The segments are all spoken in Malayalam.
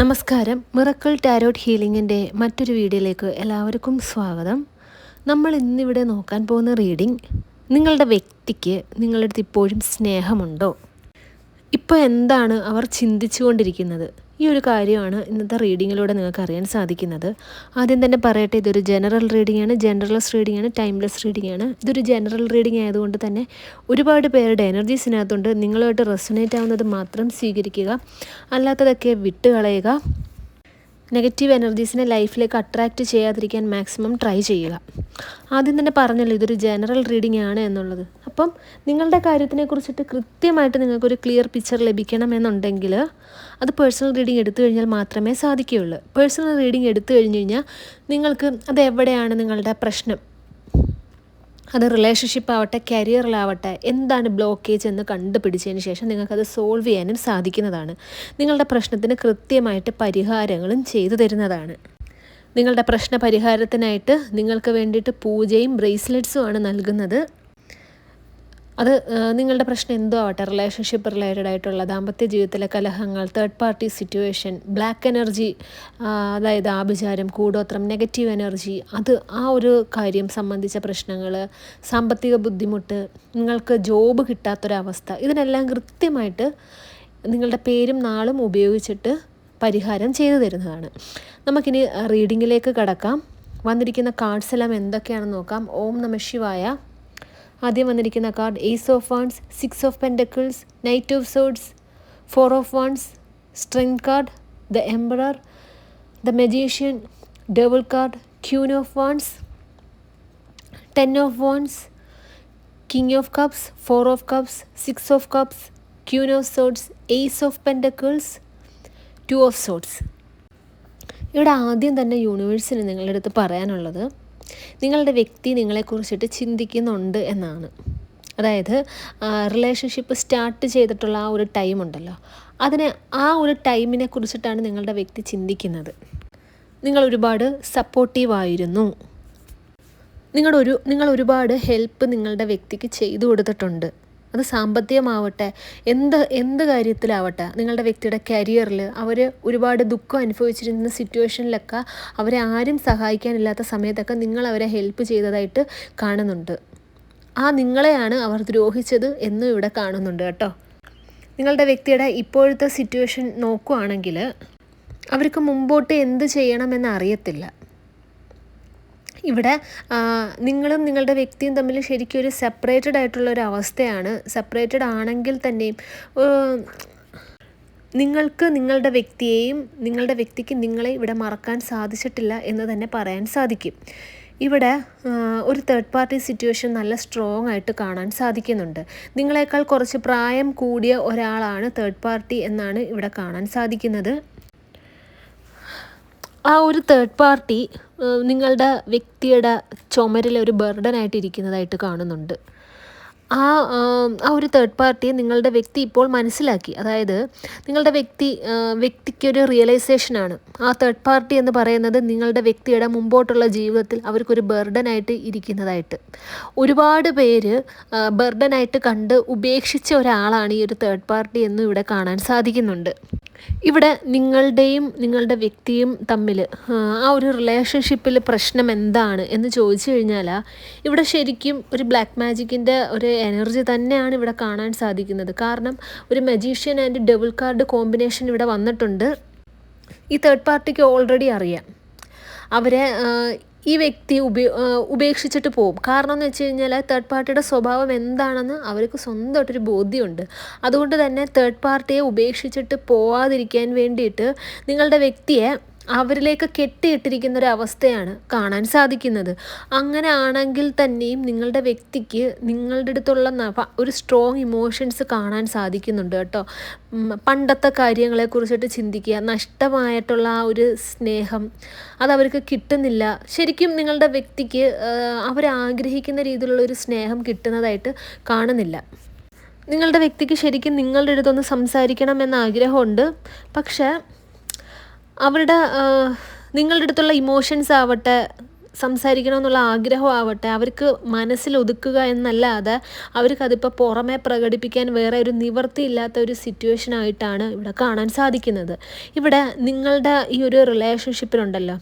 നമസ്കാരം. മിറക്കിൾ ടാരോട്ട് ഹീലിങ്ങിൻ്റെ മറ്റൊരു വീഡിയോയിലേക്ക് എല്ലാവർക്കും സ്വാഗതം. നമ്മൾ ഇന്നിവിടെ നോക്കാൻ പോകുന്ന റീഡിംഗ്, നിങ്ങളുടെ വ്യക്തിക്ക് നിങ്ങളുടെ അടുത്ത് ഇപ്പോഴും സ്നേഹമുണ്ടോ? ഇപ്പോൾ എന്താണ് അവർ ചിന്തിച്ചുകൊണ്ടിരിക്കുന്നത്? ഈ ഒരു കാര്യമാണ് ഇന്നത്തെ റീഡിങ്ങിലൂടെ നിങ്ങൾക്ക് അറിയാൻ സാധിക്കുന്നത്. ആദ്യം തന്നെ പറയട്ടെ, ഇതൊരു ജനറൽ റീഡിംഗ് ആണ്, ജനറൽസ് റീഡിംഗ് ആണ്, ടൈംലെസ് റീഡിംഗ് ആണ്. ഇതൊരു ജനറൽ റീഡിംഗ് ആയതുകൊണ്ട് തന്നെ ഒരുപാട് പേരുടെ എനർജീസിനകത്തുണ്ട്. നിങ്ങളുമായിട്ട് റെസൊനേറ്റ് ആവുന്നത് മാത്രം സ്വീകരിക്കുക, അല്ലാത്തതൊക്കെ വിട്ടുകളയുക. നെഗറ്റീവ് എനർജീസിനെ ലൈഫിലേക്ക് അട്രാക്റ്റ് ചെയ്യാതിരിക്കാൻ മാക്സിമം ട്രൈ ചെയ്യുക. ആദ്യം തന്നെ പറഞ്ഞല്ലോ ഇതൊരു ജനറൽ റീഡിംഗ് ആണ് എന്നുള്ളത്. അപ്പം നിങ്ങളുടെ കാര്യത്തിനെ കുറിച്ചിട്ട് കൃത്യമായിട്ട് നിങ്ങൾക്കൊരു ക്ലിയർ പിക്ചർ ലഭിക്കണമെന്നുണ്ടെങ്കിൽ അത് പേഴ്സണൽ റീഡിംഗ് എടുത്തു കഴിഞ്ഞാൽ മാത്രമേ സാധിക്കുകയുള്ളൂ. പേഴ്സണൽ റീഡിംഗ് എടുത്തു കഴിഞ്ഞ് കഴിഞ്ഞാൽ നിങ്ങൾക്ക് അത് എവിടെയാണ് നിങ്ങളുടെ പ്രശ്നം, അത് റിലേഷൻഷിപ്പ് ആവട്ടെ കരിയറിലാവട്ടെ, എന്താണ് ബ്ലോക്കേജ് എന്ന് കണ്ടുപിടിച്ചതിന് ശേഷം നിങ്ങൾക്കത് സോൾവ് ചെയ്യാനും സാധിക്കുന്നതാണ്. നിങ്ങളുടെ പ്രശ്നത്തിന് കൃത്യമായിട്ട് പരിഹാരങ്ങളും ചെയ്തു തരുന്നതാണ്. നിങ്ങളുടെ പ്രശ്ന പരിഹാരത്തിനായിട്ട് നിങ്ങൾക്ക് വേണ്ടിയിട്ട് പൂജയും ബ്രേസ്ലെറ്റ്സുമാണ് നൽകുന്നത്. അത് നിങ്ങളുടെ പ്രശ്നം എന്തോ ആവട്ടെ, റിലേഷൻഷിപ്പ് റിലേറ്റഡ് ആയിട്ടുള്ള ദാമ്പത്യ ജീവിതത്തിലെ കലഹങ്ങൾ, third party situation, black energy, അതായത് ആഭിചാരം, കൂടോത്രം, നെഗറ്റീവ് എനർജി, അത് ആ ഒരു കാര്യം സംബന്ധിച്ച പ്രശ്നങ്ങൾ, സാമ്പത്തിക ബുദ്ധിമുട്ട്, നിങ്ങൾക്ക് ജോബ് കിട്ടാത്തൊരവസ്ഥ, ഇതിനെല്ലാം കൃത്യമായിട്ട് നിങ്ങളുടെ പേരും നാളും ഉപയോഗിച്ചിട്ട് പരിഹാരം ചെയ്തു തരുന്നതാണ്. നമുക്കിനി റീഡിങ്ങിലേക്ക് കടക്കാം. വന്നിരിക്കുന്ന കാർഡ്സ് എല്ലാം എന്തൊക്കെയാണെന്ന് നോക്കാം. ഓം നമഃ ശിവായ. ആദ്യം വന്നിരിക്കുന്ന card ace of wands, 6 of pentacles, knight of swords, 4 of wands, strength card, the emperor, the magician, devil card, queen of wands, 10 of wands, king of cups, 4 of cups, 6 of cups, queen of swords, ace of pentacles, 2 of swords. ഇവിടെ ആദ്യം തന്നെ യൂണിവേഴ്സിന് നിങ്ങളുടെ അടുത്ത് പറയാനുള്ളത്, നിങ്ങളുടെ വ്യക്തി നിങ്ങളെക്കുറിച്ചിട്ട് ചിന്തിക്കുന്നുണ്ട് എന്നാണ്. അതായത് റിലേഷൻഷിപ്പ് സ്റ്റാർട്ട് ചെയ്തിട്ടുള്ള ആ ഒരു ടൈം ഉണ്ടല്ലോ, ആ ഒരു ടൈമിനെ കുറിച്ചിട്ടാണ് നിങ്ങളുടെ വ്യക്തി ചിന്തിക്കുന്നത്. നിങ്ങൾ ഒരുപാട് സപ്പോർട്ടീവായിരുന്നു, നിങ്ങൾ ഒരുപാട് ഹെൽപ്പ് നിങ്ങളുടെ വ്യക്തിക്ക് ചെയ്തു കൊടുത്തിട്ടുണ്ട്. അത് സാമ്പത്തികമാവട്ടെ, എന്ത് കാര്യത്തിലാവട്ടെ, നിങ്ങളുടെ വ്യക്തിയുടെ കരിയറിൽ അവർ ഒരുപാട് ദുഃഖം അനുഭവിച്ചിരുന്ന സിറ്റുവേഷനിലൊക്കെ അവരെ ആരും സഹായിക്കാനില്ലാത്ത സമയത്തൊക്കെ നിങ്ങൾ അവരെ ഹെൽപ്പ് ചെയ്തതായിട്ട് കാണുന്നുണ്ട്. നിങ്ങളെയാണ് അവർ ദ്രോഹിച്ചത് എന്നും ഇവിടെ കാണുന്നുണ്ട് കേട്ടോ. നിങ്ങളുടെ വ്യക്തിയുടെ ഇപ്പോഴത്തെ സിറ്റുവേഷൻ നോക്കുകയാണെങ്കിൽ അവർക്ക് മുമ്പോട്ട് എന്ത് ചെയ്യണമെന്ന് അറിയത്തില്ല. ഇവിടെ നിങ്ങളും നിങ്ങളുടെ വ്യക്തിയും തമ്മിൽ ശരിക്കും ഒരു സെപ്പറേറ്റഡ് ആയിട്ടുള്ളൊരു അവസ്ഥയാണ്. സെപ്പറേറ്റഡ് ആണെങ്കിൽ തന്നെയും നിങ്ങൾക്ക് നിങ്ങളുടെ വ്യക്തിയെയും നിങ്ങളുടെ വ്യക്തിക്ക് നിങ്ങളെ ഇവിടെ മറക്കാൻ സാധിച്ചിട്ടില്ല എന്ന് തന്നെ പറയാൻ സാധിക്കും. ഇവിടെ ഒരു തേർഡ് പാർട്ടി സിറ്റുവേഷൻ നല്ല സ്ട്രോങ് ആയിട്ട് കാണാൻ സാധിക്കുന്നുണ്ട്. നിങ്ങളെക്കാൾ കുറച്ച് പ്രായം കൂടിയ ഒരാളാണ് തേർഡ് പാർട്ടി എന്നാണ് ഇവിടെ കാണാൻ സാധിക്കുന്നത്. ആ ഒരു തേർഡ് പാർട്ടി നിങ്ങളുടെ വ്യക്തിയുടെ ചുമരിൽ ഒരു ബർഡനായിട്ട് ഇരിക്കുന്നതായിട്ട് കാണുന്നുണ്ട്. ആ ഒരു തേർഡ് പാർട്ടിയെ നിങ്ങളുടെ വ്യക്തി ഇപ്പോൾ മനസ്സിലാക്കി. അതായത് നിങ്ങളുടെ വ്യക്തിക്കൊരു റിയലൈസേഷനാണ് ആ തേർഡ് പാർട്ടി എന്ന് പറയുന്നത് നിങ്ങളുടെ വ്യക്തിയുടെ മുമ്പോട്ടുള്ള ജീവിതത്തിൽ അവർക്കൊരു ബർഡനായിട്ട് ഇരിക്കുന്നതായിട്ട്. ഒരുപാട് പേര് ബർഡനായിട്ട് കണ്ട് ഉപേക്ഷിച്ച ഒരാളാണ് ഈ ഒരു തേർഡ് പാർട്ടി എന്നും ഇവിടെ കാണാൻ സാധിക്കുന്നുണ്ട്. ഇവിടെ നിങ്ങളുടെയും നിങ്ങളുടെ വ്യക്തിയും തമ്മിൽ ആ ഒരു റിലേഷൻഷിപ്പിൽ പ്രശ്നം എന്താണ് എന്ന് ചോദിച്ചു കഴിഞ്ഞാൽ ഇവിടെ ശരിക്കും ഒരു ബ്ലാക്ക് മാജിക്കിൻ്റെ ഒരു എനർജി തന്നെയാണ് ഇവിടെ കാണാൻ സാധിക്കുന്നത്. കാരണം ഒരു magician and devil card combination ഇവിടെ വന്നിട്ടുണ്ട്. ഈ തേർഡ് പാർട്ടിക്ക് ഓൾറെഡി അറിയാം അവരെ ഈ വ്യക്തി ഉപേക്ഷിച്ചിട്ട് പോകും. കാരണം എന്ന് വെച്ച് കഴിഞ്ഞാൽ തേർഡ് പാർട്ടിയുടെ സ്വഭാവം എന്താണെന്ന് അവർക്ക് സ്വന്തമായിട്ടൊരു ബോധ്യമുണ്ട്. അതുകൊണ്ട് തന്നെ തേർഡ് പാർട്ടിയെ ഉപേക്ഷിച്ചിട്ട് പോവാതിരിക്കാൻ വേണ്ടിയിട്ട് നിങ്ങളുടെ വ്യക്തിയെ അവരിലേക്ക് കെട്ടിയിട്ടിരിക്കുന്ന ഒരു അവസ്ഥയാണ് കാണാൻ സാധിക്കുന്നത്. അങ്ങനെ ആണെങ്കിൽ തന്നെയും നിങ്ങളുടെ വ്യക്തിക്ക് നിങ്ങളുടെ അടുത്തുള്ള ഒരു സ്ട്രോങ് ഇമോഷൻസ് കാണാൻ സാധിക്കുന്നുണ്ട് കേട്ടോ. പണ്ടത്തെ കാര്യങ്ങളെക്കുറിച്ചിട്ട് ചിന്തിക്കുക, നഷ്ടമായിട്ടുള്ള ആ ഒരു സ്നേഹം അതവർക്ക് കിട്ടുന്നില്ല. ശരിക്കും നിങ്ങളുടെ വ്യക്തിക്ക് അവരാഗ്രഹിക്കുന്ന രീതിയിലുള്ള ഒരു സ്നേഹം കിട്ടുന്നതായിട്ട് കാണുന്നില്ല. നിങ്ങളുടെ വ്യക്തിക്ക് ശരിക്കും നിങ്ങളുടെ അടുത്തൊന്ന് സംസാരിക്കണമെന്ന് ആഗ്രഹമുണ്ട്. പക്ഷേ അവരുടെ നിങ്ങളുടെ അടുത്തുള്ള ഇമോഷൻസ് ആവട്ടെ, സംസാരിക്കണമെന്നുള്ള ആഗ്രഹമാവട്ടെ അവർക്ക് മനസ്സിൽ ഒതുക്കുക എന്നല്ലാതെ അവർക്കതിപ്പോൾ പുറമെ പ്രകടിപ്പിക്കാൻ വേറെ ഒരു നിവൃത്തിയില്ലാത്ത ഒരു സിറ്റുവേഷനായിട്ടാണ് ഇവിടെ കാണാൻ സാധിക്കുന്നത്. ഇവിടെ നിങ്ങളുടെ ഈ ഒരു റിലേഷൻഷിപ്പിലുണ്ടല്ലോ,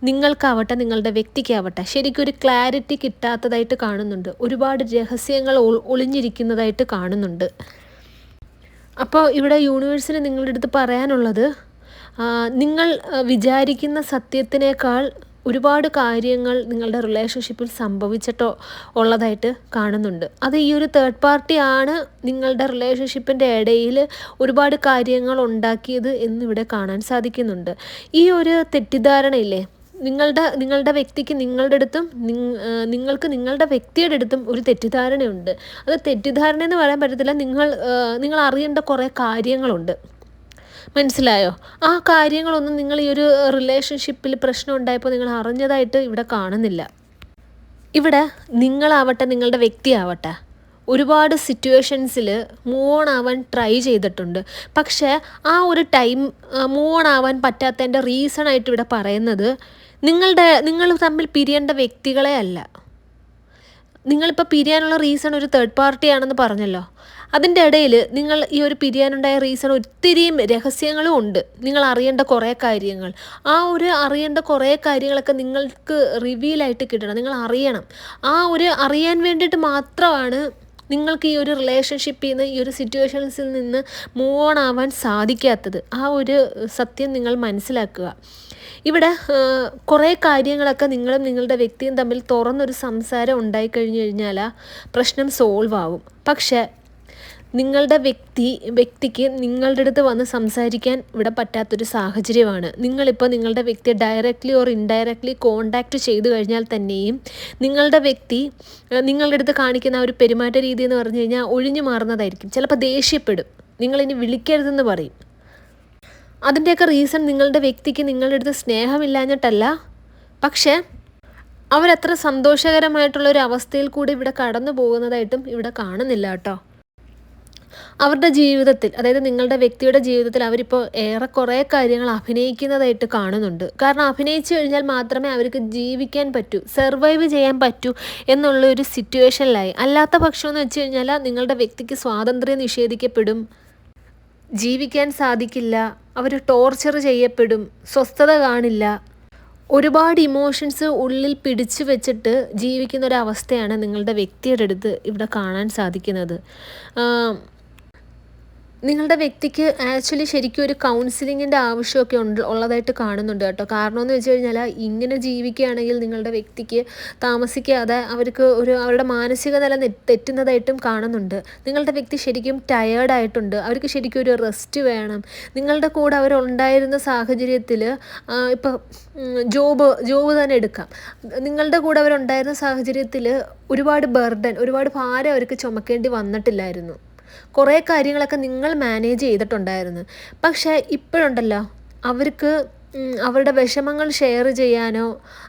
നിങ്ങൾക്കാവട്ടെ നിങ്ങളുടെ വ്യക്തിക്കാവട്ടെ ശരിക്കും ഒരു ക്ലാരിറ്റി കിട്ടാത്തതായിട്ട് കാണുന്നുണ്ട്. ഒരുപാട് രഹസ്യങ്ങൾ ഒളിഞ്ഞിരിക്കുന്നതായിട്ട് കാണുന്നുണ്ട്. അപ്പോൾ ഇവിടെ യൂണിവേഴ്സിന് നിങ്ങളുടെ അടുത്ത് പറയാനുള്ളത്, നിങ്ങൾ വിചാരിക്കുന്ന സത്യത്തിനേക്കാൾ ഒരുപാട് കാര്യങ്ങൾ നിങ്ങളുടെ റിലേഷൻഷിപ്പിൽ സംഭവിച്ചിട്ടോ ഉള്ളതായിട്ട് കാണുന്നുണ്ട്. അത് ഈ ഒരു തേർഡ് പാർട്ടിയാണ് നിങ്ങളുടെ റിലേഷൻഷിപ്പിൻ്റെ ഇടയിൽ ഒരുപാട് കാര്യങ്ങൾ ഉണ്ടാക്കിയത് എന്നിവിടെ കാണാൻ സാധിക്കുന്നുണ്ട്. ഈ ഒരു തെറ്റിദ്ധാരണയില്ലേ, നിങ്ങളുടെ വ്യക്തിക്ക് നിങ്ങളുടെ അടുത്തും നിങ്ങൾക്ക് നിങ്ങളുടെ വ്യക്തിയുടെ അടുത്തും ഒരു തെറ്റിദ്ധാരണയുണ്ട്. അത് തെറ്റിദ്ധാരണ എന്ന് പറയാൻ പറ്റത്തില്ല, നിങ്ങൾ അറിയേണ്ട കുറേ കാര്യങ്ങളുണ്ട്. മനസ്സിലായോ? ആ കാര്യങ്ങളൊന്നും നിങ്ങൾ ഈ ഒരു റിലേഷൻഷിപ്പിൽ പ്രശ്നം ഉണ്ടായപ്പോൾ നിങ്ങൾ അറിഞ്ഞതായിട്ട് ഇവിടെ കാണുന്നില്ല. ഇവിടെ നിങ്ങളാവട്ടെ നിങ്ങളുടെ വ്യക്തിയാവട്ടെ ഒരുപാട് സിറ്റുവേഷൻസിൽ മൂവ് ഓൺ ആവാൻ ട്രൈ ചെയ്തിട്ടുണ്ട്. പക്ഷേ ആ ഒരു ടൈം മൂവ് ഓൺ ആവാൻ പറ്റാത്തതിൻ്റെ റീസണായിട്ട് ഇവിടെ പറയുന്നത് നിങ്ങൾ തമ്മിൽ പിരിയേണ്ട വ്യക്തികളെ അല്ല. നിങ്ങളിപ്പോൾ പിരിയാനുള്ള റീസൺ ഒരു തേർഡ് പാർട്ടിയാണെന്ന് പറഞ്ഞല്ലോ. അതിൻ്റെ ഇടയിൽ നിങ്ങൾ ഈ ഒരു പിരിയാനുണ്ടായ റീസൺ ഒത്തിരിയും രഹസ്യങ്ങളും ഉണ്ട്. നിങ്ങൾ അറിയേണ്ട കുറേ കാര്യങ്ങൾ, ആ ഒരു അറിയേണ്ട കുറേ കാര്യങ്ങളൊക്കെ നിങ്ങൾക്ക് റിവീലായിട്ട് കിട്ടണം. നിങ്ങൾ അറിയണം. ആ ഒരു അറിയാൻ വേണ്ടിയിട്ട് മാത്രമാണ് നിങ്ങൾക്ക് ഈ ഒരു റിലേഷൻഷിപ്പിൽ നിന്ന്, ഈ ഒരു സിറ്റുവേഷൻസിൽ നിന്ന് മൂവ് ഓൺ ആവാൻ സാധിക്കാത്തത്. ആ ഒരു സത്യം നിങ്ങൾ മനസ്സിലാക്കുക. ഇവിടെ കുറേ കാര്യങ്ങളൊക്കെ നിങ്ങളും നിങ്ങളുടെ വ്യക്തിയും തമ്മിൽ തുറന്നൊരു സംസാരം ഉണ്ടായിക്കഴിഞ്ഞു കഴിഞ്ഞാൽ പ്രശ്നം സോൾവ് ആവും. പക്ഷേ നിങ്ങളുടെ വ്യക്തിക്ക് നിങ്ങളുടെ അടുത്ത് വന്ന് സംസാരിക്കാൻ ഇവിടെ പറ്റാത്തൊരു സാഹചര്യമാണ്. നിങ്ങളിപ്പോൾ നിങ്ങളുടെ വ്യക്തിയെ ഡയറക്റ്റ്ലി ഓർ ഇൻഡയറക്റ്റ്ലി കോണ്ടാക്റ്റ് ചെയ്തു കഴിഞ്ഞാൽ തന്നെയും നിങ്ങളുടെ വ്യക്തി നിങ്ങളുടെ അടുത്ത് കാണിക്കുന്ന ഒരു പെരുമാറ്റ രീതി എന്ന് പറഞ്ഞു കഴിഞ്ഞാൽ ഒഴിഞ്ഞു മാറുന്നതായിരിക്കും. ചിലപ്പോൾ ദേഷ്യപ്പെടും, നിങ്ങളിനി വിളിക്കരുതെന്ന് പറയും. അതിൻ്റെയൊക്കെ റീസൺ നിങ്ങളുടെ വ്യക്തിക്ക് നിങ്ങളുടെ അടുത്ത് സ്നേഹമില്ലാഞ്ഞിട്ടല്ല, പക്ഷേ അവരത്ര സന്തോഷകരമായിട്ടുള്ളൊരു അവസ്ഥയിൽ കൂടി ഇവിടെ കടന്നു പോകുന്നതായിട്ടും ഇവിടെ കാണുന്നില്ല കേട്ടോ. അവരുടെ ജീവിതത്തിൽ, അതായത് നിങ്ങളുടെ വ്യക്തിയുടെ ജീവിതത്തിൽ അവരിപ്പോൾ ഏറെക്കുറെ കാര്യങ്ങൾ അഭിനയിക്കുന്നതായിട്ട് കാണുന്നുണ്ട്. കാരണം അഭിനയിച്ചു കഴിഞ്ഞാൽ മാത്രമേ അവർക്ക് ജീവിക്കാൻ പറ്റൂ, സർവൈവ് ചെയ്യാൻ പറ്റൂ എന്നുള്ളൊരു സിറ്റുവേഷനിലായി. അല്ലാത്ത പക്ഷമെന്ന് വെച്ച് കഴിഞ്ഞാൽ നിങ്ങളുടെ വ്യക്തിക്ക് സ്വാതന്ത്ര്യം നിഷേധിക്കപ്പെടും, ജീവിക്കാൻ സാധിക്കില്ല, അവർ ടോർച്ചർ ചെയ്യപ്പെടും, സ്വസ്ഥത കാണില്ല. ഒരുപാട് ഇമോഷൻസ് ഉള്ളിൽ പിടിച്ചു വെച്ചിട്ട് ജീവിക്കുന്ന ഒരവസ്ഥയാണ് നിങ്ങളുടെ വ്യക്തിയുടെ അടുത്ത് ഇവിടെ കാണാൻ സാധിക്കുന്നത്. നിങ്ങളുടെ വ്യക്തിക്ക് ആക്ച്വലി ശരിക്കും ഒരു കൗൺസിലിങ്ങിൻ്റെ ആവശ്യമൊക്കെ ഉള്ളതായിട്ട് കാണുന്നുണ്ട് കേട്ടോ. കാരണം എന്ന് വെച്ച് കഴിഞ്ഞാൽ ഇങ്ങനെ ജീവിക്കുകയാണെങ്കിൽ നിങ്ങളുടെ വ്യക്തിക്ക് താമസിക്കാതെ അവരുടെ മാനസിക നില തെറ്റുന്നതായിട്ടും കാണുന്നുണ്ട്. നിങ്ങളുടെ വ്യക്തി ശരിക്കും ടയേർഡായിട്ടുണ്ട്, അവർക്ക് ശരിക്കും ഒരു റെസ്റ്റ് വേണം. നിങ്ങളുടെ കൂടെ അവരുണ്ടായിരുന്ന സാഹചര്യത്തിൽ ഇപ്പോൾ ജോബ് തന്നെ എടുക്കാം. നിങ്ങളുടെ കൂടെ അവരുണ്ടായിരുന്ന സാഹചര്യത്തിൽ ഒരുപാട് ഒരുപാട് ഭാരം അവർക്ക് ചുമക്കേണ്ടി വന്നിട്ടില്ലായിരുന്നു. കുറേ കാര്യങ്ങളൊക്കെ നിങ്ങൾ മാനേജ് ചെയ്തിട്ടുണ്ടായിരുന്നു. പക്ഷേ ഇപ്പോഴുണ്ടല്ലോ അവർക്ക് അവരുടെ വിഷമങ്ങൾ ഷെയർ ചെയ്യാനോ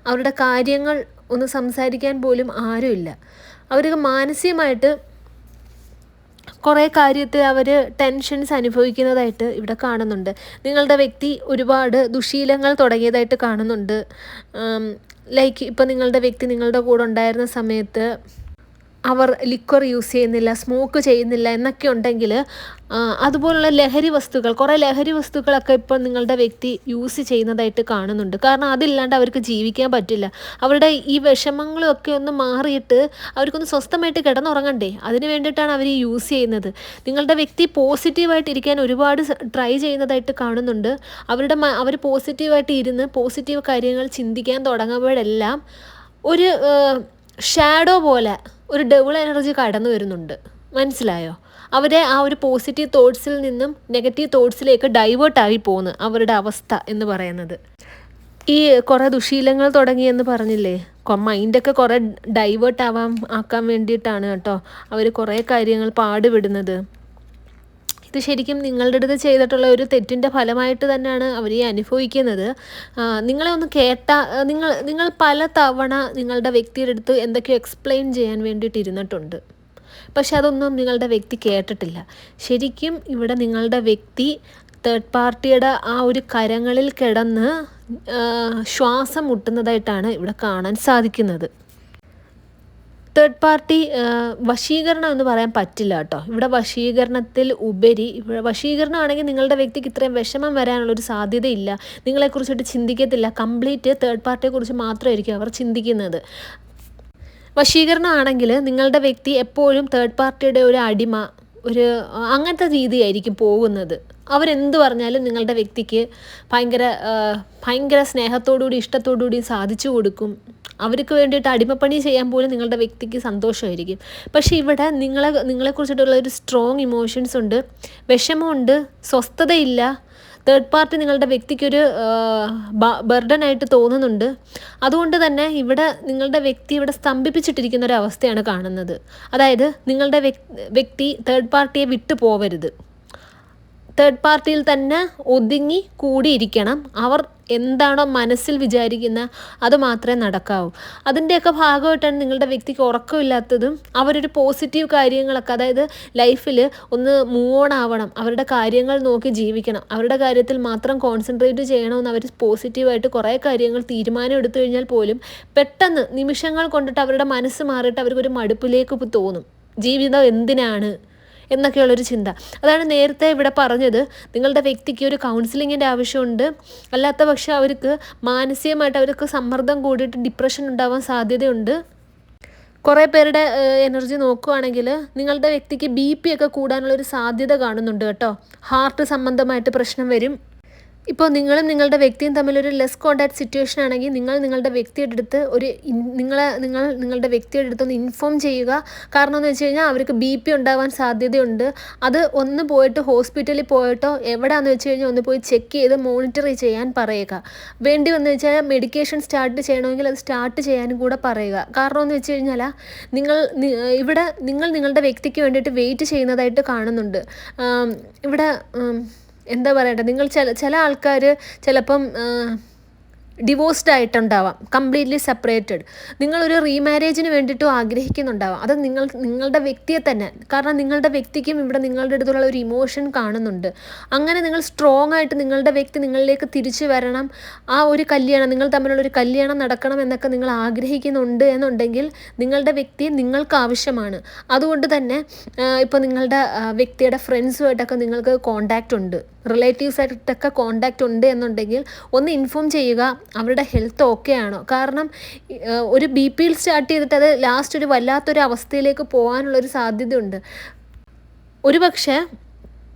അവരുടെ കാര്യങ്ങൾ ഒന്ന് സംസാരിക്കാൻ പോലും ആരുമില്ല. അവർക്ക് മാനസികമായിട്ട് കുറേ കാര്യത്തിൽ അവർ ടെൻഷൻസ് അനുഭവിക്കുന്നതായിട്ട് ഇവിടെ കാണുന്നുണ്ട്. നിങ്ങളുടെ വ്യക്തി ഒരുപാട് ദുശീലങ്ങൾ തുടങ്ങിയതായിട്ട് കാണുന്നുണ്ട്. ലൈക്ക് ഇപ്പോൾ നിങ്ങളുടെ വ്യക്തി നിങ്ങളുടെ കൂടെ ഉണ്ടായിരുന്ന സമയത്ത് അവർ ലിക്വർ യൂസ് ചെയ്യുന്നില്ല, സ്മോക്ക് ചെയ്യുന്നില്ല എന്നൊക്കെ ഉണ്ടെങ്കിൽ അതുപോലുള്ള കുറേ ലഹരി വസ്തുക്കളൊക്കെ ഇപ്പോൾ നിങ്ങളുടെ വ്യക്തി യൂസ് ചെയ്യുന്നതായിട്ട് കാണുന്നുണ്ട്. കാരണം അതില്ലാണ്ട് അവർക്ക് ജീവിക്കാൻ പറ്റില്ല. അവരുടെ ഈ വിഷമങ്ങളൊക്കെ ഒന്ന് മാറിയിട്ട് അവർക്കൊന്ന് സ്വസ്ഥമായിട്ട് കിടന്നുറങ്ങണ്ടേ, അതിന് വേണ്ടിയിട്ടാണ് അവർ യൂസ് ചെയ്യുന്നത്. നിങ്ങളുടെ വ്യക്തി പോസിറ്റീവായിട്ടിരിക്കാൻ ഒരുപാട് ട്രൈ ചെയ്യുന്നതായിട്ട് കാണുന്നുണ്ട്. അവർ പോസിറ്റീവായിട്ട് ഇരുന്ന് പോസിറ്റീവ് കാര്യങ്ങൾ ചിന്തിക്കാൻ തുടങ്ങുമ്പോഴെല്ലാം ഒരു ഷാഡോ പോലെ ഒരു ഡബിൾ എനർജി കടന്നു വരുന്നുണ്ട്. മനസ്സിലായോ? അവരെ ആ ഒരു പോസിറ്റീവ് തോട്ട്സിൽ നിന്നും നെഗറ്റീവ് തോട്ട്സിലേക്ക് ഡൈവേർട്ടായി പോകുന്നു അവരുടെ അവസ്ഥ എന്ന് പറയുന്നത്. ഈ കുറേ ദുശീലങ്ങൾ തുടങ്ങിയെന്ന് പറഞ്ഞില്ലേ, മൈൻഡൊക്കെ കുറേ ഡൈവേർട്ട് ആക്കാൻ വേണ്ടിയിട്ടാണ് കേട്ടോ അവർ കുറേ കാര്യങ്ങൾ പാടുപെടുന്നത്. ഇത് ശരിക്കും നിങ്ങളുടെ അടുത്ത് ചെയ്തിട്ടുള്ള ഒരു തെറ്റിൻ്റെ ഫലമായിട്ട് തന്നെയാണ് അവർ ഈ അനുഭവിക്കുന്നത്. നിങ്ങളെ ഒന്ന് നിങ്ങൾ പല തവണ നിങ്ങളുടെ വ്യക്തിയുടെ അടുത്ത് എന്തൊക്കെയോ എക്സ്പ്ലെയിൻ ചെയ്യാൻ വേണ്ടിയിട്ട് ഇരുന്നിട്ടുണ്ട്. പക്ഷെ അതൊന്നും നിങ്ങളുടെ വ്യക്തി കേട്ടിട്ടില്ല. ശരിക്കും ഇവിടെ നിങ്ങളുടെ വ്യക്തി തേർഡ് പാർട്ടിയുടെ ആ ഒരു കരങ്ങളിൽ കിടന്ന് ശ്വാസം മുട്ടുന്നതായിട്ടാണ് ഇവിടെ കാണാൻ സാധിക്കുന്നത്. തേർഡ് പാർട്ടി വശീകരണം എന്ന് പറയാൻ പറ്റില്ല കേട്ടോ. ഇവിടെ വശീകരണത്തിൽ ഉപരി, ഇവിടെ വശീകരണമാണെങ്കിൽ നിങ്ങളുടെ വ്യക്തിക്ക് ഇത്രയും വിഷമം വരാനുള്ളൊരു സാധ്യതയില്ല. നിങ്ങളെക്കുറിച്ചിട്ട് ചിന്തിക്കത്തില്ല. കംപ്ലീറ്റ് തേർഡ് പാർട്ടിയെക്കുറിച്ച് മാത്രമായിരിക്കും അവർ ചിന്തിക്കുന്നത്. വശീകരണമാണെങ്കിൽ നിങ്ങളുടെ വ്യക്തി എപ്പോഴും തേർഡ് പാർട്ടിയുടെ ഒരു അടിമ, ഒരു അങ്ങനത്തെ രീതിയായിരിക്കും പോകുന്നത്. അവരെന്ത് പറഞ്ഞാലും നിങ്ങളുടെ വ്യക്തിക്ക് ഭയങ്കര സ്നേഹത്തോടുകൂടി ഇഷ്ടത്തോടുകൂടി സാധിച്ചു കൊടുക്കും. അവർക്ക് വേണ്ടിയിട്ട് അടിമപ്പണി ചെയ്യാൻ പോലും നിങ്ങളുടെ വ്യക്തിക്ക് സന്തോഷമായിരിക്കും. പക്ഷേ ഇവിടെ നിങ്ങളെക്കുറിച്ചിട്ടുള്ള ഒരു സ്ട്രോങ് ഇമോഷൻസ് ഉണ്ട്, വിഷമമുണ്ട്, സ്വസ്ഥതയില്ല. തേർഡ് പാർട്ടി നിങ്ങളുടെ വ്യക്തിക്കൊരു ബർഡനായിട്ട് തോന്നുന്നുണ്ട്. അതുകൊണ്ട് തന്നെ ഇവിടെ നിങ്ങളുടെ വ്യക്തി ഇവിടെ സ്തംഭിപ്പിച്ചിട്ടിരിക്കുന്ന ഒരു അവസ്ഥയാണ് കാണുന്നത്. അതായത് നിങ്ങളുടെ വ്യക്തി തേർഡ് പാർട്ടിയെ വിട്ടു പോവരുത്. തേർഡ് പാർട്ടിയിൽ തന്നെ ഒതുങ്ങി കൂടിയിരിക്കണം. അവർ എന്താണോ മനസ്സിൽ വിചാരിക്കുന്ന അത് മാത്രമേ നടക്കാവൂ. അതിൻ്റെയൊക്കെ ഭാഗമായിട്ടാണ് നിങ്ങളുടെ വ്യക്തിക്ക് ഉറക്കമില്ലാത്തതും. അവരൊരു പോസിറ്റീവ് കാര്യങ്ങളൊക്കെ, അതായത് ലൈഫിൽ ഒന്ന് മൂവ് ഓൺ ആവണം, അവരുടെ കാര്യങ്ങൾ നോക്കി ജീവിക്കണം, അവരുടെ കാര്യത്തിൽ മാത്രം കോൺസെൻട്രേറ്റ് ചെയ്യണമെന്ന് അവർ പോസിറ്റീവായിട്ട് കുറേ കാര്യങ്ങൾ തീരുമാനം എടുത്തു കഴിഞ്ഞാൽ പോലും പെട്ടെന്ന് നിമിഷങ്ങൾ കൊണ്ടിട്ട് അവരുടെ മനസ്സ് മാറിയിട്ട് അവർക്കൊരു മടുപ്പിലേക്ക് തോന്നും. ജീവിതം എന്തിനാണ് എന്നൊക്കെയുള്ളൊരു ചിന്ത. അതാണ് നേരത്തെ ഇവിടെ പറഞ്ഞത്, നിങ്ങളുടെ വ്യക്തിക്ക് ഒരു കൗൺസിലിങ്ങിൻ്റെ ആവശ്യമുണ്ട്. അല്ലാത്ത പക്ഷേ അവർക്ക് മാനസികമായിട്ട് അവർക്ക് സമ്മർദ്ദം കൂടിയിട്ട് ഡിപ്രഷൻ ഉണ്ടാവാൻ സാധ്യതയുണ്ട്. കുറേ പേരുടെ എനർജി നോക്കുകയാണെങ്കിൽ നിങ്ങളുടെ വ്യക്തിക്ക് BP ഒക്കെ കൂടാനുള്ളൊരു സാധ്യത കാണുന്നുണ്ട് കേട്ടോ. ഹാർട്ട് സംബന്ധമായിട്ട് പ്രശ്നം വരും. ഇപ്പോൾ നിങ്ങളും നിങ്ങളുടെ വ്യക്തിയും തമ്മിലൊരു ലെസ് കോണ്ടാക്ട് സിറ്റുവേഷൻ ആണെങ്കിൽ നിങ്ങളുടെ വ്യക്തിയുടെ അടുത്ത് നിങ്ങളുടെ വ്യക്തിയുടെ അടുത്തൊന്ന് ഇൻഫോം ചെയ്യുക. കാരണം എന്ന് വെച്ച് കഴിഞ്ഞാൽ അവർക്ക് BP ഉണ്ടാവാൻ സാധ്യതയുണ്ട്. അത് ഒന്ന് പോയിട്ട് ഹോസ്പിറ്റലിൽ പോയിട്ടോ എവിടെയാണെന്ന് വെച്ച് കഴിഞ്ഞാൽ ഒന്ന് പോയി ചെക്ക് ചെയ്ത് മോണിറ്റർ ചെയ്യാൻ പറയുക. വേണ്ടി വന്നു വെച്ചാൽ മെഡിക്കേഷൻ സ്റ്റാർട്ട് ചെയ്യണമെങ്കിൽ അത് സ്റ്റാർട്ട് ചെയ്യാനും കൂടെ പറയുക. കാരണം എന്ന് വെച്ച് കഴിഞ്ഞാൽ നിങ്ങൾ നിങ്ങളുടെ വ്യക്തിക്ക് വേണ്ടിയിട്ട് വെയിറ്റ് ചെയ്യുന്നതായിട്ട് കാണുന്നുണ്ട്. ഇവിടെ എന്താ പറയട്ടെ, നിങ്ങൾ ചില ആൾക്കാർ ചിലപ്പം ഡിവോഴ്സ്ഡ് ആയിട്ടുണ്ടാവാം, കംപ്ലീറ്റ്ലി സെപ്പറേറ്റഡ്. നിങ്ങളൊരു റീമാരേജിന് വേണ്ടിയിട്ടും ആഗ്രഹിക്കുന്നുണ്ടാവാം. അത് നിങ്ങളുടെ വ്യക്തിയെ തന്നെ, കാരണം നിങ്ങളുടെ വ്യക്തിക്കും ഇവിടെ നിങ്ങളുടെ അടുത്തുള്ള ഒരു ഇമോഷൻ കാണുന്നുണ്ട്. അങ്ങനെ നിങ്ങൾ സ്ട്രോങ് ആയിട്ട് നിങ്ങളുടെ വ്യക്തി നിങ്ങളിലേക്ക് തിരിച്ചു വരണം, ആ ഒരു കല്യാണം, നിങ്ങൾ തമ്മിലുള്ളൊരു കല്യാണം നടക്കണം എന്നൊക്കെ നിങ്ങൾ ആഗ്രഹിക്കുന്നുണ്ട് എന്നുണ്ടെങ്കിൽ നിങ്ങളുടെ വ്യക്തി നിങ്ങൾക്ക് ആവശ്യമാണ്. അതുകൊണ്ട് തന്നെ ഇപ്പോൾ നിങ്ങളുടെ വ്യക്തിയുടെ ഫ്രണ്ട്സുമായിട്ടൊക്കെ നിങ്ങൾക്ക് കോണ്ടാക്റ്റ് ഉണ്ട്, റിലേറ്റീവ്സായിട്ടൊക്കെ കോണ്ടാക്റ്റ് ഉണ്ട് എന്നുണ്ടെങ്കിൽ ഒന്ന് ഇൻഫോം ചെയ്യുക അവരുടെ ഹെൽത്ത് ഓക്കെ ആണോ. കാരണം ഒരു BPയിൽ സ്റ്റാർട്ട് ചെയ്തിട്ട് അത് ലാസ്റ്റ് ഒരു വല്ലാത്തൊരു അവസ്ഥയിലേക്ക് പോകാനുള്ളൊരു സാധ്യതയുണ്ട്. ഒരു പക്ഷേ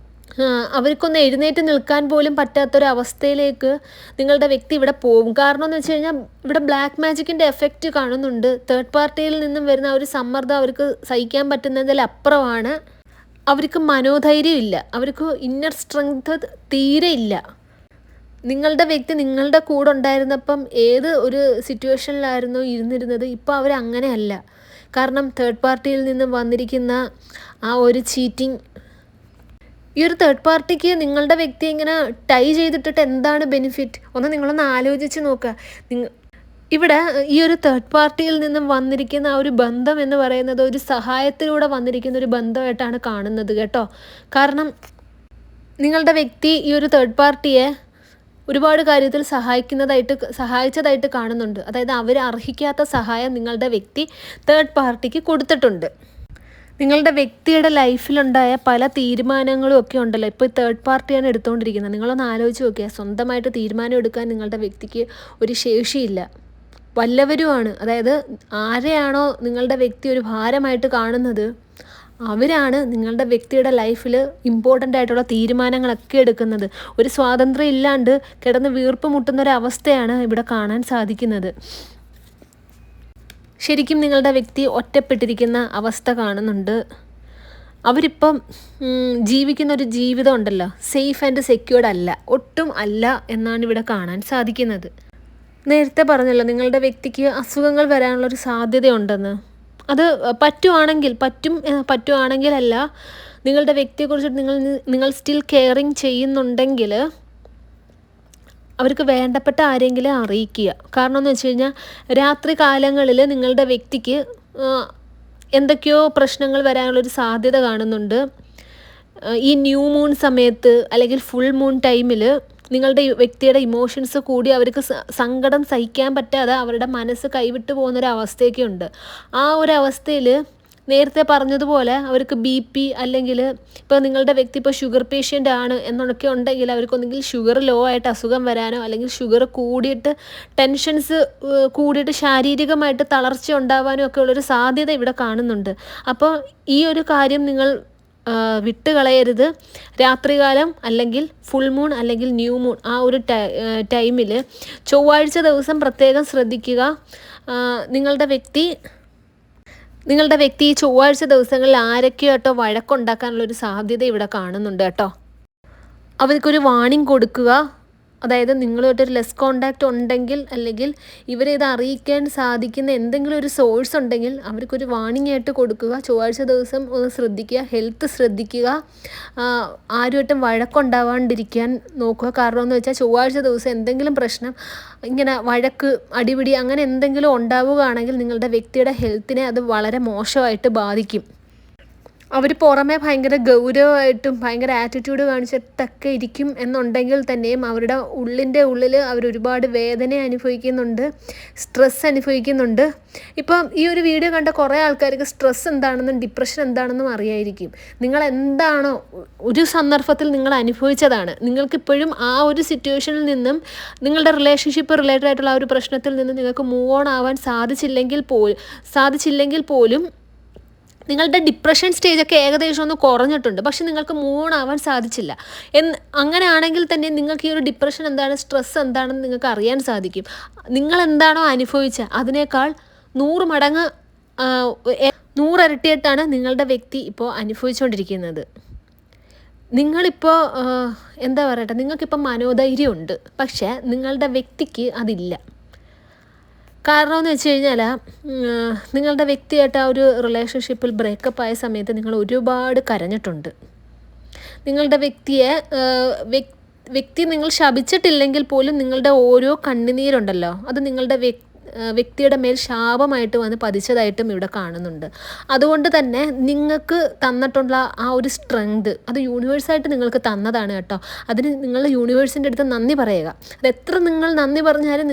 അവർക്കൊന്ന് എഴുന്നേറ്റ് നിൽക്കാൻ പോലും പറ്റാത്തൊരവസ്ഥയിലേക്ക് നിങ്ങളുടെ വ്യക്തി ഇവിടെ പോകും. കാരണം എന്ന് വെച്ച് കഴിഞ്ഞാൽ ഇവിടെ ബ്ലാക്ക് മാജിക്കിൻ്റെ എഫക്റ്റ് കാണുന്നുണ്ട്. തേർഡ് പാർട്ടിയിൽ നിന്നും വരുന്ന ഒരു സമ്മർദ്ദം അവർക്ക് സഹിക്കാൻ പറ്റുന്നതിലപ്പുറമാണ്. അവർക്ക് മനോധൈര്യം ഇല്ല, അവർക്ക് ഇന്നർ സ്ട്രെങ്ത് തീരെ ഇല്ല. നിങ്ങളുടെ വ്യക്തി നിങ്ങളുടെ കൂടെ ഉണ്ടായിരുന്നപ്പം ഏത് ഒരു സിറ്റുവേഷനിലായിരുന്നു ഇരുന്നിരുന്നത്, ഇപ്പോൾ അവരങ്ങനെയല്ല. കാരണം തേർഡ് പാർട്ടിയിൽ നിന്നും വന്നിരിക്കുന്ന ആ ഒരു ചീറ്റിംഗ്, ഈ ഒരു തേർഡ് പാർട്ടിക്ക് നിങ്ങളുടെ വ്യക്തി ഇങ്ങനെ ടൈ ചെയ്തിട്ടിട്ട് എന്താണ് ബെനിഫിറ്റ്? നിങ്ങളൊന്ന് ആലോചിച്ച് നോക്കുക. ഇവിടെ ഈ ഒരു തേർഡ് പാർട്ടിയിൽ നിന്നും വന്നിരിക്കുന്ന ആ ഒരു ബന്ധം എന്ന് പറയുന്നത് ഒരു സഹായത്തിലൂടെ വന്നിരിക്കുന്ന ഒരു ബന്ധമായിട്ടാണ് കാണുന്നത് കേട്ടോ. കാരണം നിങ്ങളുടെ വ്യക്തി ഈ ഒരു തേർഡ് പാർട്ടിയെ ഒരുപാട് കാര്യത്തിൽ സഹായിച്ചതായിട്ട് കാണുന്നുണ്ട്. അതായത് അവർ അർഹിക്കാത്ത സഹായം നിങ്ങളുടെ വ്യക്തി തേർഡ് പാർട്ടിക്ക് കൊടുത്തിട്ടുണ്ട്. നിങ്ങളുടെ വ്യക്തിയുടെ ലൈഫിലുണ്ടായ പല തീരുമാനങ്ങളും ഒക്കെ ഉണ്ടല്ലോ, ഇപ്പോൾ തേർഡ് പാർട്ടിയാണ് എടുത്തുകൊണ്ടിരിക്കുന്നത്. നിങ്ങളൊന്ന് ആലോചിച്ച് നോക്കിയാൽ, സ്വന്തമായിട്ട് തീരുമാനം എടുക്കാൻ നിങ്ങളുടെ വ്യക്തിക്ക് ഒരു ശേഷിയില്ല. വല്ലവരുമാണ്, അതായത് ആരെയാണോ നിങ്ങളുടെ വ്യക്തി ഒരു ഭാരമായിട്ട് കാണുന്നത് അവരാണ് നിങ്ങളുടെ വ്യക്തിയുടെ ലൈഫിൽ ഇമ്പോർട്ടൻ്റ് ആയിട്ടുള്ള തീരുമാനങ്ങളൊക്കെ എടുക്കുന്നത്. ഒരു സ്വാതന്ത്ര്യം ഇല്ലാണ്ട് കിടന്ന് വീർപ്പ് മുട്ടുന്നൊരവസ്ഥയാണ് ഇവിടെ കാണാൻ സാധിക്കുന്നത്. ശരിക്കും നിങ്ങളുടെ വ്യക്തി ഒറ്റപ്പെട്ടിരിക്കുന്ന അവസ്ഥ കാണുന്നുണ്ട്. അവരിപ്പം ജീവിക്കുന്ന ഒരു ജീവിതം ഉണ്ടല്ലോ, സേഫ് ആൻഡ് സെക്യൂർഡ് അല്ല, ഒട്ടും അല്ല എന്നാണ് ഇവിടെ കാണാൻ സാധിക്കുന്നത്. നേരത്തെ പറഞ്ഞല്ലോ നിങ്ങളുടെ വ്യക്തിക്ക് അസുഖങ്ങൾ വരാനുള്ളൊരു സാധ്യതയുണ്ടെന്ന്. അത് പറ്റുവാണെങ്കിലല്ല, നിങ്ങളുടെ വ്യക്തിയെക്കുറിച്ചിട്ട് നിങ്ങൾ സ്റ്റിൽ കെയറിങ് ചെയ്യുന്നുണ്ടെങ്കിൽ അവർക്ക് വേണ്ടപ്പെട്ട ആരെങ്കിലും അറിയിക്കുക. കാരണം എന്ന് വെച്ച് കഴിഞ്ഞാൽ രാത്രി കാലങ്ങളിൽ നിങ്ങളുടെ വ്യക്തിക്ക് എന്തൊക്കെയോ പ്രശ്നങ്ങൾ വരാനുള്ളൊരു സാധ്യത കാണുന്നുണ്ട്. ഈ ന്യൂ മൂൺ സമയത്ത് അല്ലെങ്കിൽ ഫുൾ മൂൺ ടൈമിൽ നിങ്ങളുടെ വ്യക്തിയുടെ ഇമോഷൻസ് കൂടി അവർക്ക് സങ്കടം സഹിക്കാൻ പറ്റാതെ അവരുടെ മനസ്സ് കൈവിട്ട് പോകുന്നൊരവസ്ഥയൊക്കെ ഉണ്ട്. ആ ഒരു അവസ്ഥയിൽ നേരത്തെ പറഞ്ഞതുപോലെ അവർക്ക് BP അല്ലെങ്കിൽ ഇപ്പോൾ നിങ്ങളുടെ വ്യക്തി ഇപ്പോൾ ഷുഗർ പേഷ്യൻ്റ് ആണ് എന്നൊക്കെ ഉണ്ടെങ്കിൽ അവർക്കൊന്നെങ്കിൽ ഷുഗർ ലോ ആയിട്ട് അസുഖം വരാനോ അല്ലെങ്കിൽ ഷുഗർ കൂടിയിട്ട് ടെൻഷൻസ് കൂടിയിട്ട് ശാരീരികമായിട്ട് തളർച്ച ഉണ്ടാവാനോ ഒക്കെ ഉള്ളൊരു സാധ്യത ഇവിടെ കാണുന്നുണ്ട്. അപ്പോൾ ഈ ഒരു കാര്യം നിങ്ങൾ വിട്ടുകളയരുത്. രാത്രികാലം അല്ലെങ്കിൽ ഫുൾ മൂൺ അല്ലെങ്കിൽ ന്യൂ മൂൺ ആ ഒരു ടൈമിൽ ചൊവ്വാഴ്ച ദിവസം പ്രത്യേകം ശ്രദ്ധിക്കുക. നിങ്ങളുടെ വ്യക്തി ഈ ചൊവ്വാഴ്ച ദിവസങ്ങളിൽ ആരൊക്കെയോ വഴക്കുണ്ടാക്കാനുള്ളൊരു സാധ്യത ഇവിടെ കാണുന്നുണ്ട് കേട്ടോ. അവർക്കൊരു വാണിംഗ് കൊടുക്കുക. അതായത് നിങ്ങളുമായിട്ടൊരു ലെസ് കോണ്ടാക്റ്റ് ഉണ്ടെങ്കിൽ അല്ലെങ്കിൽ ഇവരെ ഇത് അറിയിക്കാൻ സാധിക്കുന്ന എന്തെങ്കിലും ഒരു സോഴ്സ് ഉണ്ടെങ്കിൽ അവർക്കൊരു വാണിംഗ് ആയിട്ട് കൊടുക്കുക. ചൊവ്വാഴ്ച ദിവസം ഒന്ന് ശ്രദ്ധിക്കുക, ഹെൽത്ത് ശ്രദ്ധിക്കുക, ആരുമായിട്ടും വഴക്കുണ്ടാവാണ്ടിരിക്കാൻ നോക്കുക. കാരണം എന്ന് വെച്ചാൽ ചൊവ്വാഴ്ച ദിവസം എന്തെങ്കിലും പ്രശ്നം ഇങ്ങനെ വഴക്ക്, അടിപിടി അങ്ങനെ എന്തെങ്കിലും ഉണ്ടാവുകയാണെങ്കിൽ നിങ്ങളുടെ വ്യക്തിയുടെ ഹെൽത്തിനെ അത് വളരെ മോശമായിട്ട് ബാധിക്കും. അവർ പുറമെ ഭയങ്കര ഗൗരവമായിട്ടും ഭയങ്കര ആറ്റിറ്റ്യൂഡ് കാണിച്ചിട്ടൊക്കെ ഇരിക്കും എന്നുണ്ടെങ്കിൽ തന്നെയും അവരുടെ ഉള്ളിൽ അവരൊരുപാട് വേദന അനുഭവിക്കുന്നുണ്ട്, സ്ട്രെസ് അനുഭവിക്കുന്നുണ്ട്. ഇപ്പം ഈ ഒരു വീഡിയോ കണ്ട കുറേ ആൾക്കാർക്ക് സ്ട്രെസ് എന്താണെന്നും ഡിപ്രഷൻ എന്താണെന്നും അറിയായിരിക്കും. നിങ്ങൾ എന്താണോ ഒരു സന്ദർഭത്തിൽ നിങ്ങൾ അനുഭവിച്ചതാണ്, നിങ്ങൾക്കിപ്പോഴും ആ ഒരു സിറ്റുവേഷനിൽ നിന്നും നിങ്ങളുടെ റിലേഷൻഷിപ്പ് റിലേറ്റഡ് ആയിട്ടുള്ള ആ ഒരു പ്രശ്നത്തിൽ നിന്ന് നിങ്ങൾക്ക് മൂവ് ഓൺ ആവാൻ സാധിച്ചില്ലെങ്കിൽ പോലും നിങ്ങളുടെ ഡിപ്രഷൻ സ്റ്റേജൊക്കെ ഏകദേശം ഒന്ന് കുറഞ്ഞിട്ടുണ്ട്, പക്ഷെ നിങ്ങൾക്ക് മൂവ് ഓൺ ആവാൻ സാധിച്ചില്ല. അങ്ങനെയാണെങ്കിൽ തന്നെ നിങ്ങൾക്ക് ഈ ഒരു ഡിപ്രഷൻ എന്താണ്, സ്ട്രെസ് എന്താണെന്ന് നിങ്ങൾക്ക് അറിയാൻ സാധിക്കും. നിങ്ങൾ എന്താണോ അനുഭവിച്ചത് അതിനേക്കാൾ 100 മടങ്ങ് 100 ഇരട്ടിയായിട്ടാണ് നിങ്ങളുടെ വ്യക്തി ഇപ്പോൾ അനുഭവിച്ചുകൊണ്ടിരിക്കുന്നത്. നിങ്ങളിപ്പോൾ എന്താ പറയട്ടെ, നിങ്ങൾക്കിപ്പോൾ മനോധൈര്യമുണ്ട്, പക്ഷേ നിങ്ങളുടെ വ്യക്തിക്ക് അതില്ല. കാരണം എന്ന് വെച്ച് കഴിഞ്ഞാൽ നിങ്ങളുടെ വ്യക്തിയായിട്ട് ആ ഒരു റിലേഷൻഷിപ്പിൽ ബ്രേക്കപ്പ് ആയ സമയത്ത് നിങ്ങൾ ഒരുപാട് കരഞ്ഞിട്ടുണ്ട്. നിങ്ങളുടെ വ്യക്തി നിങ്ങൾ ശപിച്ചിട്ടില്ലെങ്കിൽ പോലും നിങ്ങളുടെ ഓരോ കണ്ണുനീരുണ്ടല്ലോ അത് നിങ്ങളുടെ വ്യക്തിയുടെ മേൽ ശാപമായിട്ട് വന്ന് പതിച്ചതായിട്ടും ഇവിടെ കാണുന്നുണ്ട്. അതുകൊണ്ട് തന്നെ നിങ്ങൾക്ക് തന്നിട്ടുള്ള ആ ഒരു സ്ട്രെങ്ത് അത് യൂണിവേഴ്സായിട്ട് നിങ്ങൾക്ക് തന്നതാണ് കേട്ടോ. അതിന് നിങ്ങൾ യൂണിവേഴ്സിൻ്റെ അടുത്ത് നന്ദി പറയുക. അത് എത്ര നിങ്ങൾ നന്ദി പറഞ്ഞാലും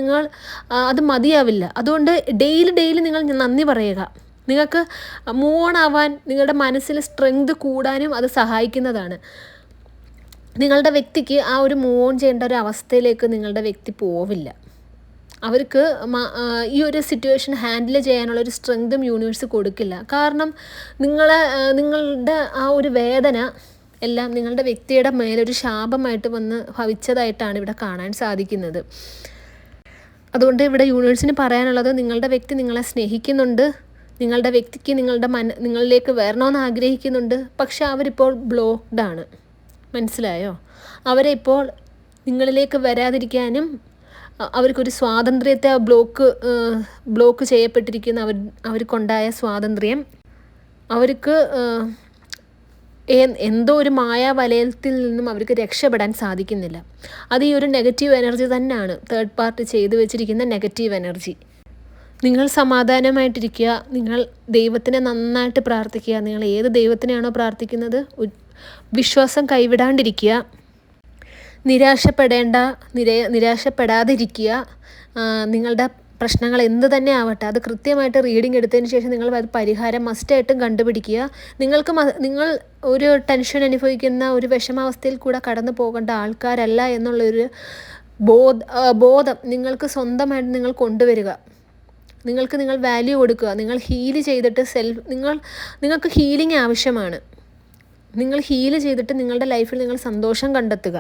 അത് മതിയാവില്ല. അതുകൊണ്ട് ഡെയിലി നിങ്ങൾ നന്ദി പറയുക. നിങ്ങൾക്ക് മൂവ് ഓൺ ആവാൻ നിങ്ങളുടെ മനസ്സിൽ സ്ട്രെങ്ത് കൂടാനും അത് സഹായിക്കുന്നതാണ്. നിങ്ങളുടെ വ്യക്തിക്ക് ആ ഒരു മൂവ് ഓൺ ചെയ്യേണ്ട ഒരു അവസ്ഥയിലേക്ക് നിങ്ങളുടെ വ്യക്തി പോവില്ല. അവർക്ക് ഈ ഒരു സിറ്റുവേഷൻ ഹാൻഡിൽ ചെയ്യാനുള്ളൊരു സ്ട്രെങ്തും യൂണിവേഴ്സ് കൊടുക്കില്ല. കാരണം നിങ്ങളുടെ ആ ഒരു വേദന എല്ലാം നിങ്ങളുടെ വ്യക്തിയുടെ മേലൊരു ശാപമായിട്ട് വന്ന് ഭവിച്ചതായിട്ടാണ് ഇവിടെ കാണാൻ സാധിക്കുന്നത്. അതുകൊണ്ട് ഇവിടെ യൂണിവേഴ്സിന് പറയാനുള്ളത്, നിങ്ങളുടെ വ്യക്തി നിങ്ങളെ സ്നേഹിക്കുന്നുണ്ട്, നിങ്ങളുടെ വ്യക്തിക്ക് നിങ്ങളിലേക്ക് വരണമെന്ന് ആഗ്രഹിക്കുന്നുണ്ട്. പക്ഷെ അവരിപ്പോൾ ബ്ലോക്ക്ഡാണ്. മനസ്സിലായോ? അവരെ ഇപ്പോൾ നിങ്ങളിലേക്ക് വരാതിരിക്കാനും അവർക്കൊരു സ്വാതന്ത്ര്യത്തെ ബ്ലോക്ക് ചെയ്യപ്പെട്ടിരിക്കുന്ന അവർക്കുണ്ടായ സ്വാതന്ത്ര്യം അവർക്ക് എന്തോ ഒരു മായാവലയത്തിൽ നിന്നും അവർക്ക് രക്ഷപ്പെടാൻ സാധിക്കുന്നില്ല. അത് ഈ ഒരു നെഗറ്റീവ് എനർജി തന്നെയാണ്, തേർഡ് പാർട്ടി ചെയ്തു വെച്ചിരിക്കുന്ന നെഗറ്റീവ് എനർജി. നിങ്ങൾ സമാധാനമായിട്ടിരിക്കുക, നിങ്ങൾ ദൈവത്തിനെ നന്നായിട്ട് പ്രാർത്ഥിക്കുക. നിങ്ങൾ ഏത് ദൈവത്തിനെയാണോ പ്രാർത്ഥിക്കുന്നത് വിശ്വാസം കൈവിടാണ്ടിരിക്കുക, നിരാശപ്പെടാതിരിക്കുക. നിങ്ങളുടെ പ്രശ്നങ്ങൾ എന്ത് തന്നെ ആവട്ടെ അത് കൃത്യമായിട്ട് റീഡിംഗ് എടുത്തതിന് ശേഷം നിങ്ങൾ അത് പരിഹാരം മസ്റ്റായിട്ടും കണ്ടുപിടിക്കുക. നിങ്ങൾ ഒരു ടെൻഷൻ അനുഭവിക്കുന്ന ഒരു വിഷമാവസ്ഥയിൽ കൂടെ കടന്നു പോകേണ്ട ആൾക്കാരല്ല എന്നുള്ളൊരു ബോധം നിങ്ങൾക്ക് സ്വന്തമായിട്ട് നിങ്ങൾ കൊണ്ടുവരിക. നിങ്ങൾ വാല്യൂ കൊടുക്കുക. നിങ്ങൾ ഹീല് ചെയ്തിട്ട് നിങ്ങൾക്ക് ഹീലിംഗ് ആവശ്യമാണ്. നിങ്ങൾ ഹീല് ചെയ്തിട്ട് നിങ്ങളുടെ ലൈഫിൽ നിങ്ങൾ സന്തോഷം കണ്ടെത്തുക.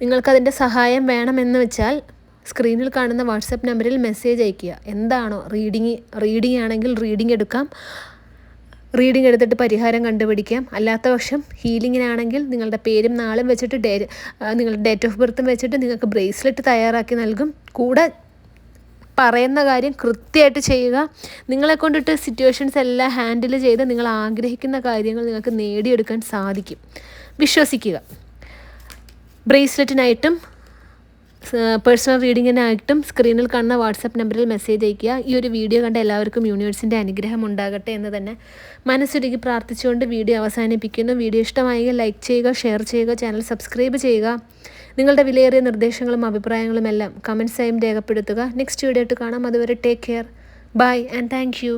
നിങ്ങൾക്കതിൻ്റെ സഹായം വേണമെന്ന് വെച്ചാൽ സ്ക്രീനിൽ കാണുന്ന വാട്സപ്പ് നമ്പറിൽ മെസ്സേജ് അയയ്ക്കുക. എന്താണോ റീഡിംഗ് ആണെങ്കിൽ റീഡിംഗ് എടുക്കാം, റീഡിംഗ് എടുത്തിട്ട് പരിഹാരം കണ്ടുപിടിക്കാം. അല്ലാത്ത പക്ഷം ഹീലിങ്ങിനാണെങ്കിൽ നിങ്ങളുടെ പേരും നാളും വെച്ചിട്ട് നിങ്ങളുടെ ഡേറ്റ് ഓഫ് ബർത്തും വെച്ചിട്ട് നിങ്ങൾക്ക് ബ്രേസ്ലെറ്റ് തയ്യാറാക്കി നൽകും. കൂടെ പറയുന്ന കാര്യം കൃത്യമായിട്ട് ചെയ്യുക. നിങ്ങളെ കൊണ്ടിട്ട് സിറ്റുവേഷൻസ് എല്ലാം ഹാൻഡിൽ ചെയ്ത് നിങ്ങൾ ആഗ്രഹിക്കുന്ന കാര്യങ്ങൾ നിങ്ങൾക്ക് നേടിയെടുക്കാൻ സാധിക്കും. വിശ്വസിക്കുക. ബ്രേസ്ലെറ്റിനായിട്ടും പേഴ്സണൽ റീഡിങ്ങിനായിട്ടും സ്ക്രീനിൽ കാണുന്ന വാട്സപ്പ് നമ്പറിൽ മെസ്സേജ് അയയ്ക്കുക. ഈ ഒരു വീഡിയോ കണ്ട എല്ലാവർക്കും യൂണിവേഴ്സിൻ്റെ അനുഗ്രഹം ഉണ്ടാകട്ടെ എന്ന് തന്നെ മനസ്സുരുകി പ്രാർത്ഥിച്ചുകൊണ്ട് വീഡിയോ അവസാനിപ്പിക്കുന്നു. വീഡിയോ ഇഷ്ടമായെങ്കിൽ ലൈക്ക് ചെയ്യുക, ഷെയർ ചെയ്യുക, ചാനൽ സബ്സ്ക്രൈബ് ചെയ്യുക. നിങ്ങളുടെ വിലയേറിയ നിർദ്ദേശങ്ങളും അഭിപ്രായങ്ങളും എല്ലാം കമൻസായും രേഖപ്പെടുത്തുക. നെക്സ്റ്റ് വീഡിയോ ആയിട്ട് കാണാം. അതുവരെ take care, bye and thank U.